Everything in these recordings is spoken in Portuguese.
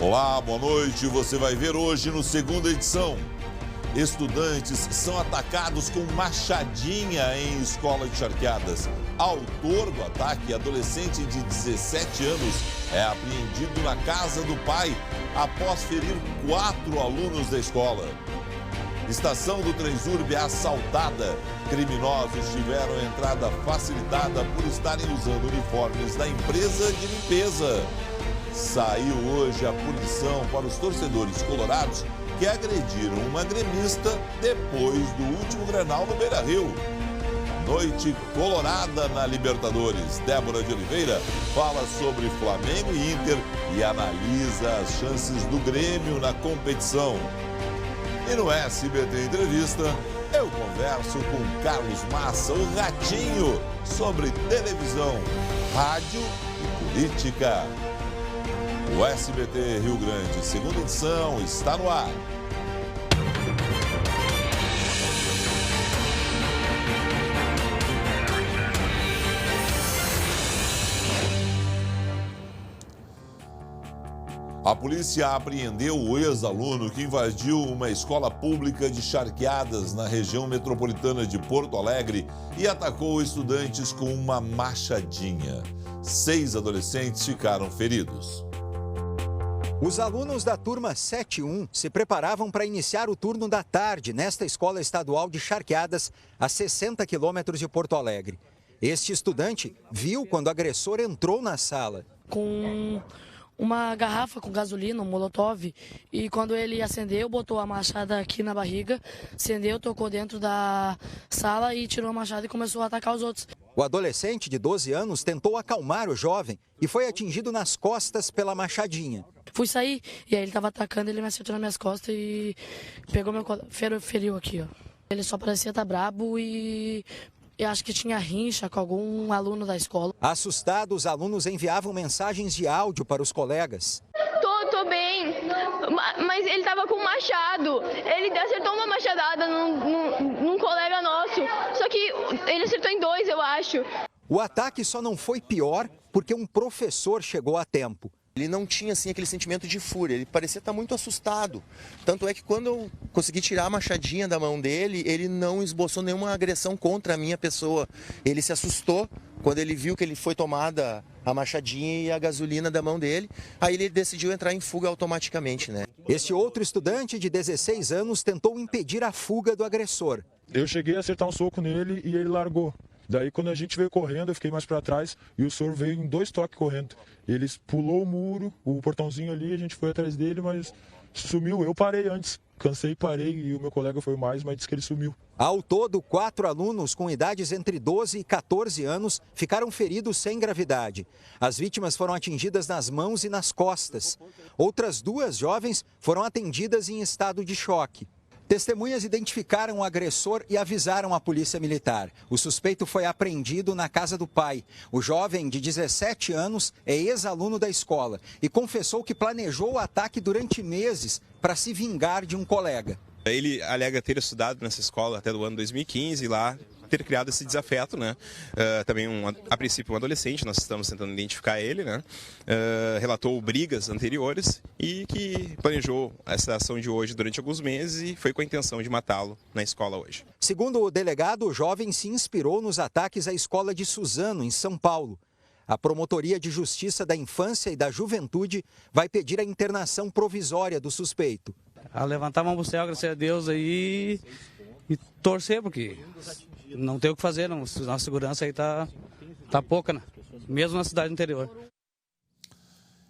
Olá, boa noite. Você vai ver hoje no segunda edição. Estudantes são atacados com machadinha em escola de Charqueadas. Autor do ataque, adolescente de 17 anos, é apreendido na casa do pai após ferir 4 alunos da escola. Estação do Transurb é assaltada. Criminosos tiveram entrada facilitada por estarem usando uniformes da empresa de limpeza. Saiu hoje a punição para os torcedores colorados que agrediram uma gremista depois do último Grenal no Beira-Rio. Noite colorada na Libertadores. Débora de Oliveira fala sobre Flamengo e Inter e analisa as chances do Grêmio na competição. E no SBT Entrevista, eu converso com Carlos Massa, o Ratinho, sobre televisão, rádio e política. O SBT Rio Grande, segunda edição, está no ar. A polícia apreendeu o ex-aluno que invadiu uma escola pública de Charqueadas, na região metropolitana de Porto Alegre, e atacou estudantes com uma machadinha. 6 adolescentes ficaram feridos. Os alunos da turma 71 se preparavam para iniciar o turno da tarde nesta escola estadual de Charqueadas, a 60 quilômetros de Porto Alegre. Este estudante viu quando o agressor entrou na sala. Com uma garrafa com gasolina, um molotov, e quando ele acendeu, botou a machada aqui na barriga, acendeu, tocou dentro da sala e tirou a machada e começou a atacar os outros. O adolescente de 12 anos tentou acalmar o jovem e foi atingido nas costas pela machadinha. Fui sair e aí ele estava atacando, ele me acertou nas minhas costas e pegou meu feriu aqui, ó. Ele só parecia estar brabo e eu acho que tinha rincha com algum aluno da escola. Assustados, os alunos enviavam mensagens de áudio para os colegas. Tô bem, mas ele tava com um machado. Ele acertou uma machadada num colega nosso, só que ele acertou em 2, eu acho. O ataque só não foi pior porque um professor chegou a tempo. Ele não tinha assim aquele sentimento de fúria, ele parecia estar muito assustado. Tanto é que quando eu consegui tirar a machadinha da mão dele, ele não esboçou nenhuma agressão contra a minha pessoa. Ele se assustou quando ele viu que ele foi tomada a machadinha e a gasolina da mão dele. Aí ele decidiu entrar em fuga automaticamente, né? Este outro estudante de 16 anos tentou impedir a fuga do agressor. Eu cheguei a acertar um soco nele e ele largou. Daí, quando a gente veio correndo, eu fiquei mais para trás e o senhor veio em 2 toques correndo. Ele pulou o muro, o portãozinho ali, a gente foi atrás dele, mas sumiu. Eu parei antes, cansei, parei e o meu colega foi mais, mas disse que ele sumiu. Ao todo, 4 alunos com idades entre 12 e 14 anos ficaram feridos sem gravidade. As vítimas foram atingidas nas mãos e nas costas. Outras 2 jovens foram atendidas em estado de choque. Testemunhas identificaram o agressor e avisaram a polícia militar. O suspeito foi apreendido na casa do pai. O jovem, de 17 anos, é ex-aluno da escola e confessou que planejou o ataque durante meses para se vingar de um colega. Ele alega ter estudado nessa escola até o ano 2015 e lá ter criado esse desafeto, né? Também, a princípio, um adolescente, nós estamos tentando identificar ele, né? Relatou brigas anteriores e que planejou essa ação de hoje durante alguns meses e foi com a intenção de matá-lo na escola hoje. Segundo o delegado, o jovem se inspirou nos ataques à escola de Suzano, em São Paulo. A Promotoria de Justiça da Infância e da Juventude vai pedir a internação provisória do suspeito. A levantar a mão pro céu, graças a Deus, aí, e torcer, porque não tem o que fazer, não. Nossa segurança aí tá pouca, né? Mesmo na cidade interior.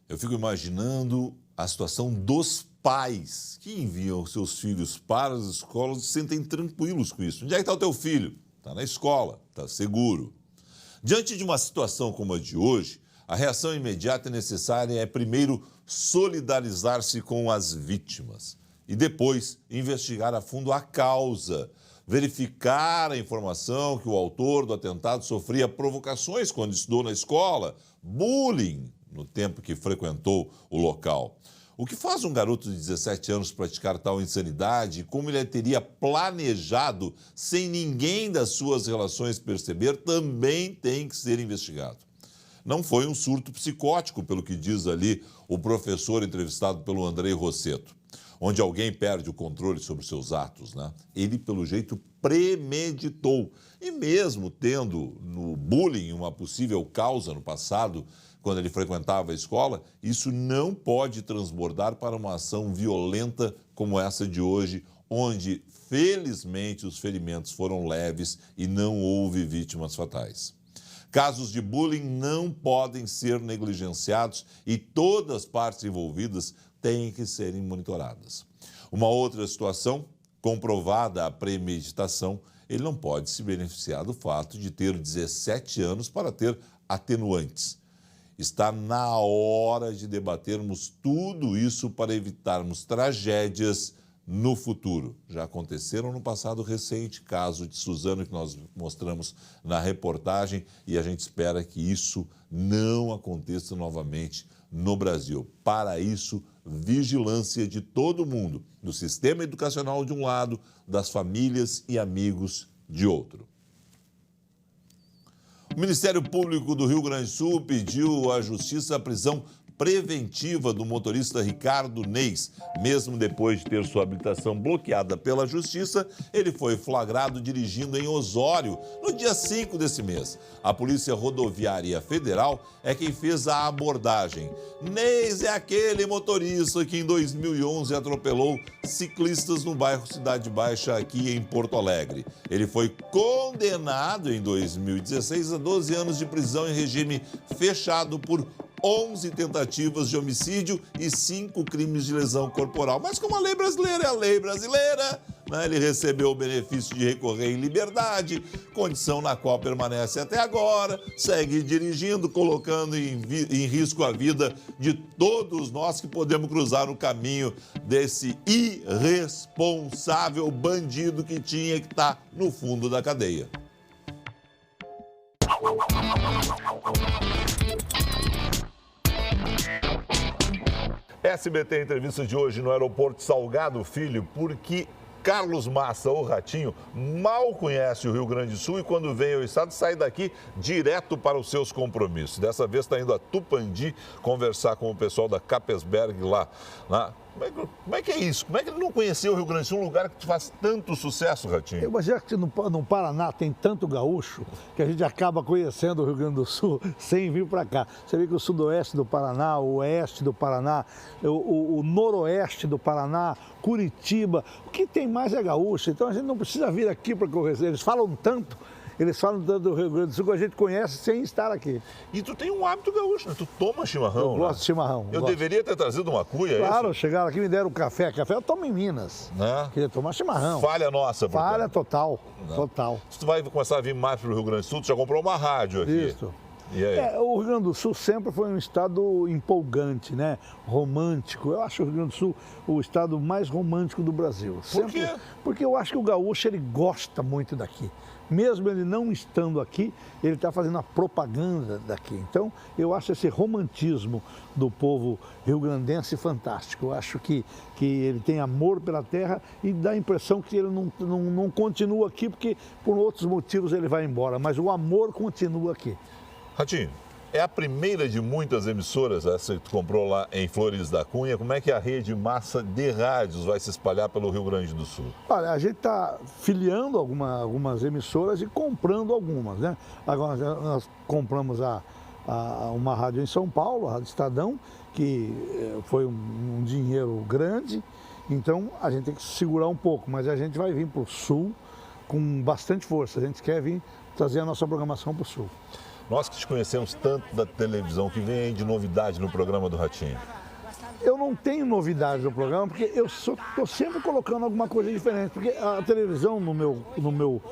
Eu fico imaginando a situação dos pais que enviam seus filhos para as escolas e se sentem tranquilos com isso. Onde é que está o teu filho? Está na escola, está seguro. Diante de uma situação como a de hoje, a reação imediata e necessária é, primeiro, solidarizar-se com as vítimas e depois investigar a fundo a causa, verificar a informação que o autor do atentado sofria provocações quando estudou na escola, bullying no tempo que frequentou o local. O que faz um garoto de 17 anos praticar tal insanidade e como ele teria planejado sem ninguém das suas relações perceber também tem que ser investigado. não foi um surto psicótico, pelo que diz ali o professor entrevistado pelo Andrei Rosseto, onde alguém perde o controle sobre seus atos, né? Ele, pelo jeito, premeditou. E mesmo tendo no bullying uma possível causa no passado, quando ele frequentava a escola, isso não pode transbordar para uma ação violenta como essa de hoje, onde, felizmente, os ferimentos foram leves e não houve vítimas fatais. Casos de bullying não podem ser negligenciados e todas as partes envolvidas têm que serem monitoradas. Uma outra situação, comprovada a premeditação, ele não pode se beneficiar do fato de ter 17 anos para ter atenuantes. Está na hora de debatermos tudo isso para evitarmos tragédias no futuro. Já aconteceram no passado recente, caso de Suzano que nós mostramos na reportagem, e a gente espera que isso não aconteça novamente no Brasil. Para isso, vigilância de todo mundo, do sistema educacional de um lado, das famílias e amigos de outro. O Ministério Público do Rio Grande do Sul pediu à Justiça a prisão preventiva do motorista Ricardo Neis. Mesmo depois de ter sua habilitação bloqueada pela Justiça, ele foi flagrado dirigindo em Osório no dia 5 desse mês. A Polícia Rodoviária Federal é quem fez a abordagem. Neis é aquele motorista que em 2011 atropelou ciclistas no bairro Cidade Baixa, aqui em Porto Alegre. Ele foi condenado em 2016 a 12 anos de prisão em regime fechado por 11 tentativas de homicídio e 5 crimes de lesão corporal. Mas como a lei brasileira é a lei brasileira, né, ele recebeu o benefício de recorrer em liberdade, condição na qual permanece até agora, segue dirigindo, colocando em risco a vida de todos nós que podemos cruzar o caminho desse irresponsável bandido que tinha que estar no fundo da cadeia. SBT entrevista de hoje no aeroporto Salgado Filho, porque Carlos Massa, o Ratinho, mal conhece o Rio Grande do Sul e quando vem ao estado sai daqui direto para os seus compromissos. Dessa vez está indo a Tupandi conversar com o pessoal da Capesberg lá. Como é que é isso? Como é que ele não conheceu o Rio Grande do Sul, um lugar que faz tanto sucesso, Ratinho? Mas já que no Paraná tem tanto gaúcho que a gente acaba conhecendo o Rio Grande do Sul sem vir para cá. Você vê que o sudoeste do Paraná, o oeste do Paraná, o noroeste do Paraná, Curitiba, o que tem mais é gaúcho. Então a gente não precisa vir aqui para conhecer. Eles falam tanto do Rio Grande do Sul que a gente conhece sem estar aqui. E tu tem um hábito gaúcho, né? Tu toma chimarrão, Eu gosto de chimarrão. Eu deveria ter trazido uma cuia, Claro, isso? chegaram aqui e me deram café. Café eu tomo em Minas. Né? Queria tomar chimarrão. Falha nossa, portanto. Falha total, total. Se tu vai começar a vir mais para o Rio Grande do Sul, tu já comprou uma rádio aqui. Isso. E aí? O Rio Grande do Sul sempre foi um estado empolgante, né? Romântico. Eu acho o Rio Grande do Sul o estado mais romântico do Brasil. Por quê? Porque eu acho que o gaúcho ele gosta muito daqui. Mesmo ele não estando aqui, ele está fazendo a propaganda daqui. Então, eu acho esse romantismo do povo rio-grandense fantástico. Eu acho que ele tem amor pela terra e dá a impressão que ele não continua aqui, porque por outros motivos ele vai embora. Mas o amor continua aqui. Ratinho, é a primeira de muitas emissoras, essa que tu comprou lá em Flores da Cunha. Como é que a rede Massa de rádios vai se espalhar pelo Rio Grande do Sul? Olha, a gente está filiando algumas emissoras e comprando algumas, né? Agora nós compramos uma rádio em São Paulo, a Rádio Estadão, que foi um dinheiro grande, então a gente tem que segurar um pouco, mas a gente vai vir para o Sul com bastante força. A gente quer vir trazer a nossa programação para o Sul. Nós que te conhecemos tanto da televisão, que vem aí de novidade no programa do Ratinho? Eu não tenho novidade no programa, porque eu estou sempre colocando alguma coisa diferente. Porque a televisão, no meu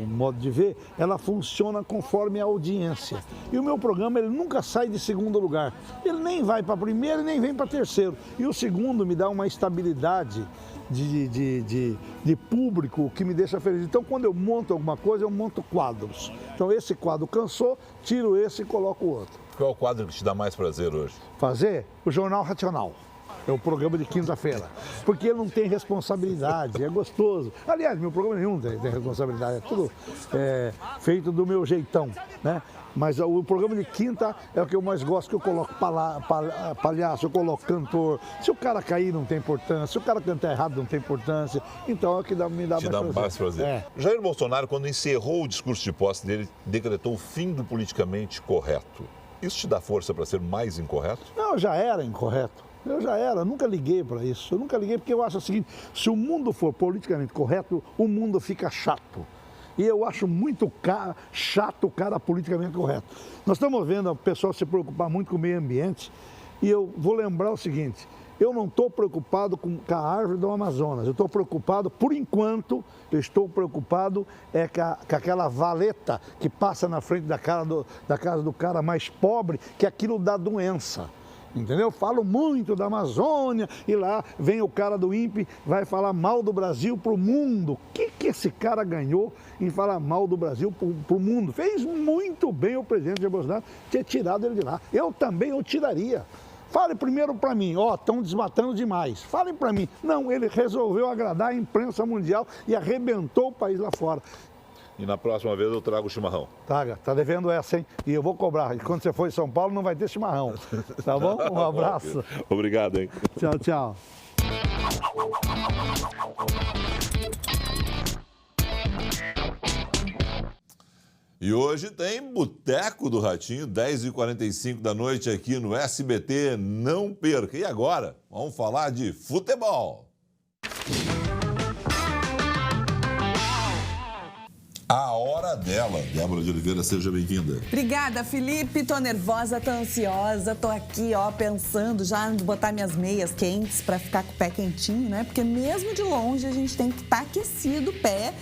modo de ver, ela funciona conforme a audiência. E o meu programa, ele nunca sai de segundo lugar. Ele nem vai para primeiro e nem vem para terceiro. E o segundo me dá uma estabilidade de público que me deixa feliz. Então, quando eu monto alguma coisa, eu monto quadros. Então, esse quadro cansou, tiro esse e coloco o outro. Qual é o quadro que te dá mais prazer hoje? Fazer o Jornal Racional. É o programa de quinta-feira. Porque não tem responsabilidade, é gostoso. Aliás, meu programa nenhum tem responsabilidade, é tudo feito do meu jeitão, né? Mas o programa de quinta é o que eu mais gosto, que eu coloco palhaço, eu coloco cantor. Se o cara cair, não tem importância. Se o cara cantar errado, não tem importância. Então é o que me dá mais prazer. Jair Bolsonaro, quando encerrou o discurso de posse dele, decretou o fim do politicamente correto. Isso te dá força para ser mais incorreto? Não, eu já era incorreto. Eu nunca liguei para isso. Eu nunca liguei porque eu acho o seguinte, se o mundo for politicamente correto, o mundo fica chato. E eu acho muito chato o cara politicamente correto. Nós estamos vendo o pessoal se preocupar muito com o meio ambiente e eu vou lembrar o seguinte, eu não estou preocupado com a árvore do Amazonas, eu estou preocupado, por enquanto, com aquela valeta que passa na frente da casa do cara mais pobre, que aquilo dá doença. Entendeu? Falo muito da Amazônia e lá vem o cara do INPE, vai falar mal do Brasil para o mundo. O que esse cara ganhou em falar mal do Brasil para o mundo? Fez muito bem o presidente Jair Bolsonaro ter tirado ele de lá. Eu tiraria. Fale primeiro para mim, estão desmatando demais. Falem para mim. Não, ele resolveu agradar a imprensa mundial e arrebentou o país lá fora. E na próxima vez eu trago o chimarrão. Tá devendo essa, hein? E eu vou cobrar. E quando você for em São Paulo, não vai ter chimarrão. Tá bom? Um abraço. Obrigado, hein? Tchau, tchau. E hoje tem Boteco do Ratinho, 10h45 da noite aqui no SBT. Não perca. E agora? Vamos falar de futebol. A hora dela. Débora de Oliveira, seja bem-vinda. Obrigada, Felipe. Tô nervosa, tô ansiosa, tô aqui, pensando já em botar minhas meias quentes pra ficar com o pé quentinho, né? Porque mesmo de longe a gente tem que estar aquecido o pé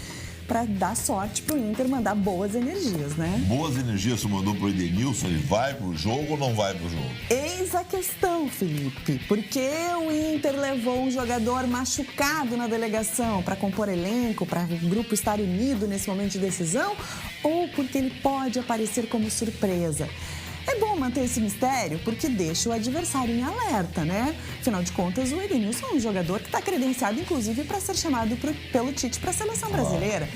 para dar sorte pro Inter mandar boas energias, né? Boas energias você mandou pro Edenilson, ele vai pro jogo ou não vai pro jogo? Eis a questão, Felipe. Porque o Inter levou um jogador machucado na delegação para compor elenco, para o grupo estar unido nesse momento de decisão, ou porque ele pode aparecer como surpresa? É bom manter esse mistério porque deixa o adversário em alerta, né? Afinal de contas, o Edenilson é um jogador que está credenciado, inclusive, para ser chamado pelo Tite para a seleção brasileira.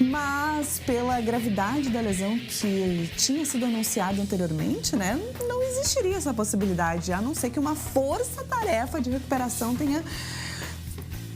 Mas, pela gravidade da lesão que tinha sido anunciado anteriormente, né? Não existiria essa possibilidade, a não ser que uma força-tarefa de recuperação tenha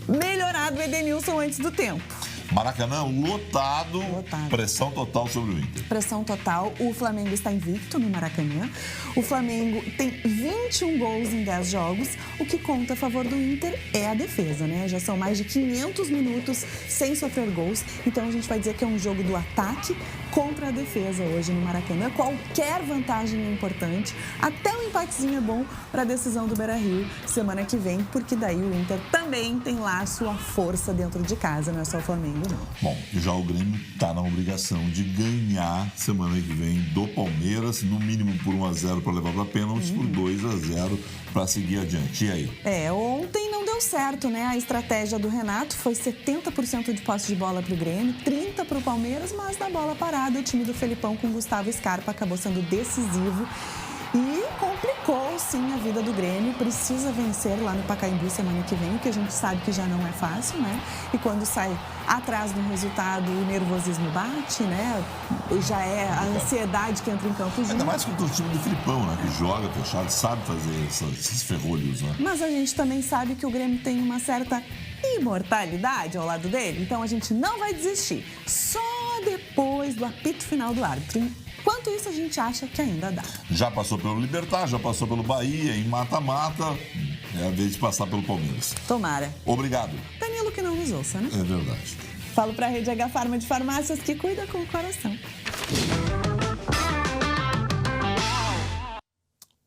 melhorado o Edenilson antes do tempo. Maracanã lotado, pressão total sobre o Inter. Pressão total, o Flamengo está invicto no Maracanã. O Flamengo tem 21 gols em 10 jogos. O que conta a favor do Inter é a defesa, né? Já são mais de 500 minutos sem sofrer gols. Então a gente vai dizer que é um jogo do ataque contra a defesa hoje no Maracanã. Qualquer vantagem é importante. Até um empatezinho é bom para a decisão do Beira-Rio semana que vem, porque daí o Inter também tem lá a sua força dentro de casa, não é só o Flamengo. Bom, já o Grêmio está na obrigação de ganhar semana que vem do Palmeiras, no mínimo por 1-0 para levar para pênaltis, por 2-0 para seguir adiante. E aí? Ontem não deu certo, né? A estratégia do Renato foi 70% de posse de bola para o Grêmio, 30% para o Palmeiras, mas na bola parada o time do Felipão com Gustavo Scarpa acabou sendo decisivo e complicou, sim, a vida do Grêmio. Precisa vencer lá no Pacaembu semana que vem, que a gente sabe que já não é fácil, né? E quando sai atrás do resultado, o nervosismo bate, né? Já é a ansiedade que entra em campo junto. Ainda mais contra o time do Filipão, né? Que joga fechado, sabe fazer esses ferrolhos, né? Mas a gente também sabe que o Grêmio tem uma certa imortalidade ao lado dele, então a gente não vai desistir. Só depois do apito final do árbitro. Enquanto isso, a gente acha que ainda dá. Já passou pelo Libertad, já passou pelo Bahia, em mata-mata. É a vez de passar pelo Palmeiras. Tomara. Obrigado. Danilo que não nos ouça, né? É verdade. Falo pra Rede H Farma de Farmácias que cuida com o coração.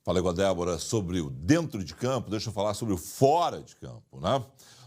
Falei com a Débora sobre o dentro de campo, deixa eu falar sobre o fora de campo, né?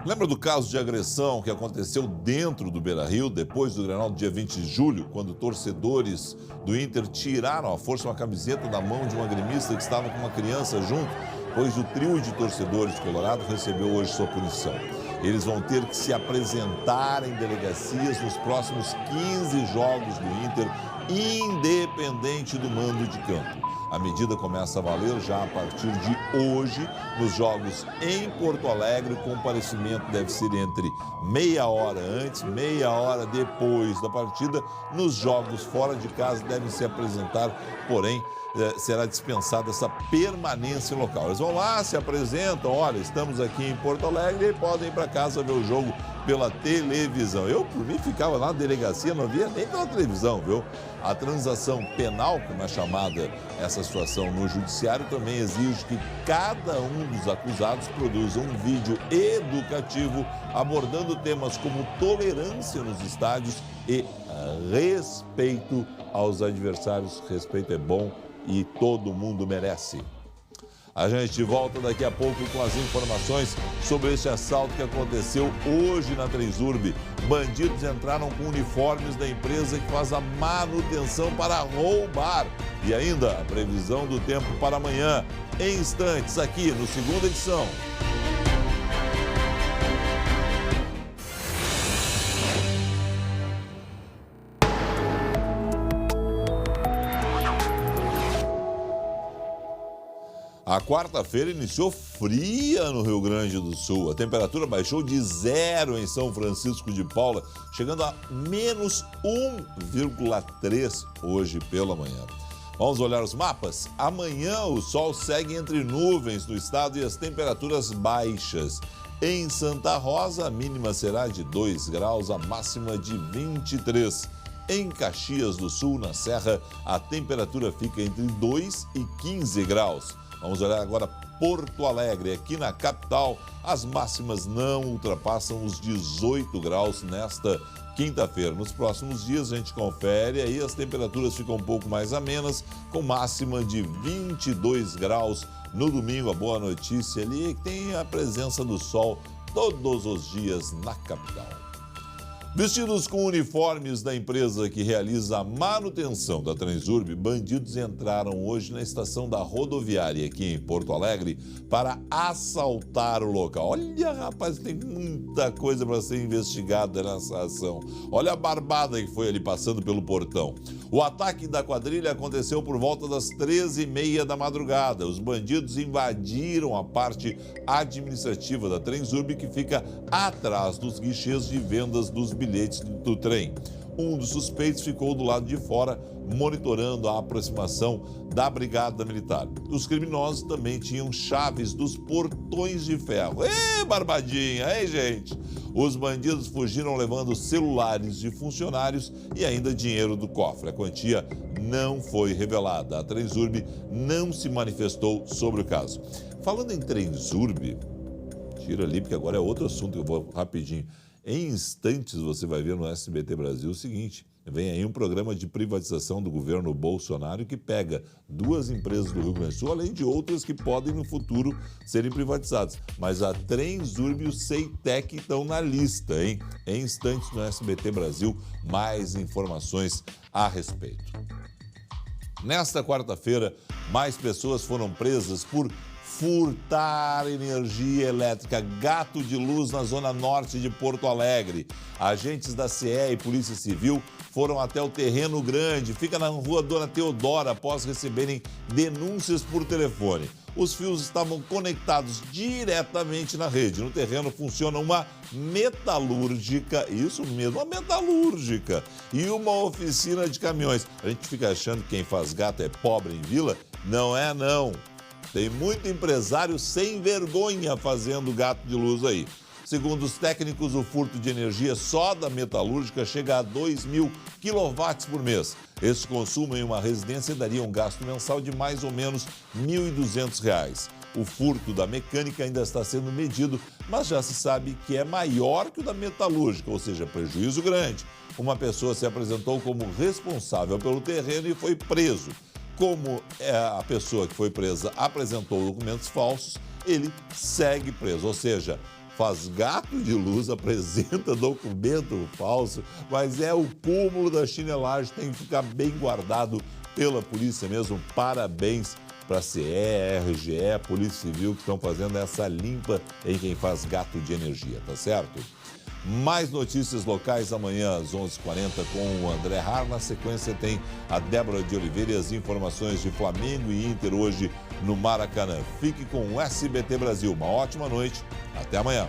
Lembra do caso de agressão que aconteceu dentro do Beira-Rio, depois do Grenal do dia 20 de julho, quando torcedores do Inter tiraram à força uma camiseta da mão de uma gremista que estava com uma criança junto, pois o trio de torcedores colorado recebeu hoje sua punição. Eles vão ter que se apresentar em delegacias nos próximos 15 jogos do Inter independente do mando de campo. A medida começa a valer já a partir de hoje nos jogos em Porto Alegre. O comparecimento deve ser entre meia hora antes, meia hora depois da partida. Nos jogos fora de casa devem se apresentar, porém, será dispensada essa permanência local. Eles vão lá, se apresentam, olha, estamos aqui em Porto Alegre e podem ir para casa ver o jogo pela televisão. Eu, por mim, ficava lá na delegacia, não via nem pela televisão, viu? A transação penal, como é chamada essa situação no judiciário, também exige que cada um dos acusados produza um vídeo educativo abordando temas como tolerância nos estádios e respeito aos adversários. Respeito é bom e todo mundo merece. A gente volta daqui a pouco com as informações sobre esse assalto que aconteceu hoje na Transurb. Bandidos entraram com uniformes da empresa que faz a manutenção para roubar. E ainda a previsão do tempo para amanhã, em instantes, aqui no Segunda Edição. A quarta-feira iniciou fria no Rio Grande do Sul. A temperatura baixou de 0 em São Francisco de Paula, chegando a menos 1,3 hoje pela manhã. Vamos olhar os mapas? Amanhã o sol segue entre nuvens no estado e as temperaturas baixas. Em Santa Rosa, a mínima será de 2 graus, a máxima de 23. Em Caxias do Sul, na Serra, a temperatura fica entre 2 e 15 graus. Vamos olhar agora Porto Alegre. Aqui na capital, as máximas não ultrapassam os 18 graus nesta quinta-feira. Nos próximos dias a gente confere, aí as temperaturas ficam um pouco mais amenas, com máxima de 22 graus. No domingo, a boa notícia ali é que tem a presença do sol todos os dias na capital. Vestidos com uniformes da empresa que realiza a manutenção da Transurb, bandidos entraram hoje na estação da rodoviária aqui em Porto Alegre para assaltar o local. Olha, rapaz, tem muita coisa para ser investigada nessa ação. Olha a barbada que foi ali passando pelo portão. O ataque da quadrilha aconteceu por volta das 13h30 da madrugada. Os bandidos invadiram a parte administrativa da Transurb, que fica atrás dos guichês de vendas dos bilhetes do trem. Um dos suspeitos ficou do lado de fora, monitorando a aproximação da Brigada Militar. Os criminosos também tinham chaves dos portões de ferro. Ê, barbadinha, hein, gente? Os bandidos fugiram levando celulares de funcionários e ainda dinheiro do cofre. A quantia não foi revelada. A Transurb não se manifestou sobre o caso. Falando em Transurb, tira ali, porque agora é outro assunto, eu vou rapidinho. Em instantes você vai ver no SBT Brasil o seguinte: vem aí um programa de privatização do governo Bolsonaro que pega 2 empresas do Rio Grande do Sul, além de outras que podem no futuro serem privatizadas. Mas a Transurb e o Ceitec estão na lista, hein? Em instantes no SBT Brasil, mais informações a respeito. Nesta quarta-feira, mais pessoas foram presas por furtar energia elétrica. Gato de luz na zona norte de Porto Alegre. Agentes da CE e Polícia Civil foram até o Terreno Grande, fica na rua Dona Teodora, após receberem denúncias por telefone. Os fios estavam conectados diretamente na rede. No terreno funciona uma metalúrgica, isso mesmo, uma metalúrgica, e uma oficina de caminhões. A gente fica achando que quem faz gato é pobre em vila? Não é, não. Tem muito empresário sem vergonha fazendo gato de luz aí. Segundo os técnicos, o furto de energia só da metalúrgica chega a 2.000 kW por mês. Esse consumo em uma residência daria um gasto mensal de mais ou menos R$ 1.200. O furto da mecânica ainda está sendo medido, mas já se sabe que é maior que o da metalúrgica, ou seja, prejuízo grande. Uma pessoa se apresentou como responsável pelo terreno e foi preso. Como a pessoa que foi presa apresentou documentos falsos, ele segue preso. Ou seja, faz gato de luz, apresenta documento falso, mas é o cúmulo da chinelagem, tem que ficar bem guardado pela polícia mesmo. Parabéns para a CE, RGE, Polícia Civil, que estão fazendo essa limpa em quem faz gato de energia, tá certo? Mais notícias locais amanhã às 11h40 com o André Har. Na sequência tem a Débora de Oliveira e as informações de Flamengo e Inter hoje no Maracanã. Fique com o SBT Brasil. Uma ótima noite. Até amanhã.